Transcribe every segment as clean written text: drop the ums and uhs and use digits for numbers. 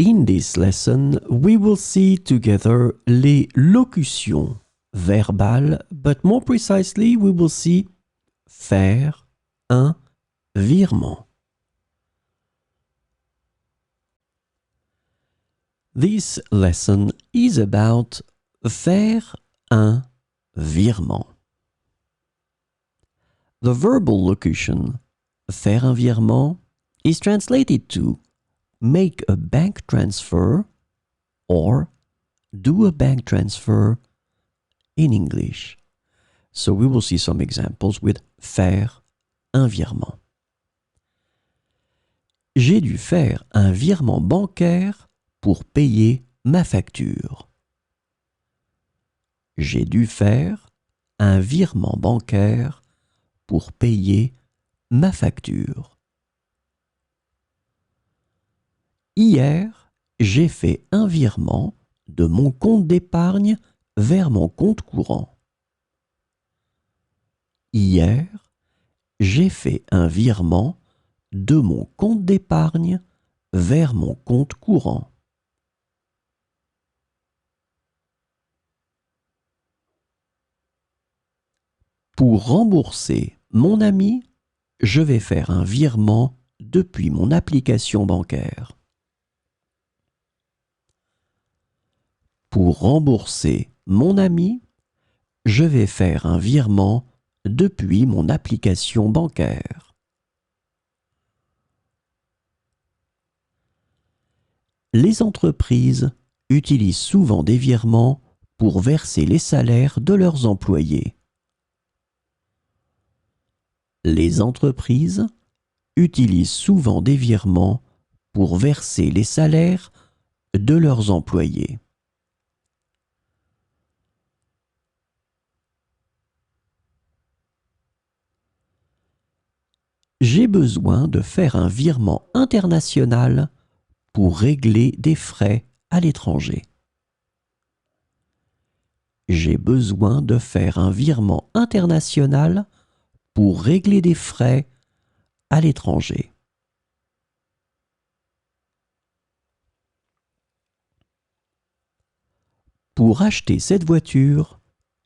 In this lesson, we will see together les locutions verbales, but more precisely, we will see faire un virement. This lesson is about faire un virement. The verbal locution faire un virement is translated to make a bank transfer or do a bank transfer in English. So we will see some examples with faire un virement. J'ai dû faire un virement bancaire pour payer ma facture. J'ai dû faire un virement bancaire pour payer ma facture. Hier, j'ai fait un virement de mon compte d'épargne vers mon compte courant. Hier, j'ai fait un virement de mon compte d'épargne vers mon compte courant. Pour rembourser mon ami, je vais faire un virement depuis mon application bancaire. Pour rembourser mon ami, je vais faire un virement depuis mon application bancaire. Les entreprises utilisent souvent des virements pour verser les salaires de leurs employés. Les entreprises utilisent souvent des virements pour verser les salaires de leurs employés. J'ai besoin de faire un virement international pour régler des frais à l'étranger. J'ai besoin de faire un virement international pour régler des frais à l'étranger. Pour acheter cette voiture,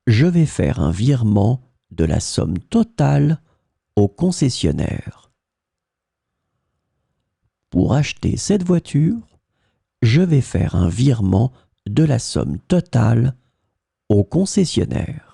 je vais faire un virement de la somme totale au concessionnaire. Pour acheter cette voiture, je vais faire un virement de la somme totale au concessionnaire.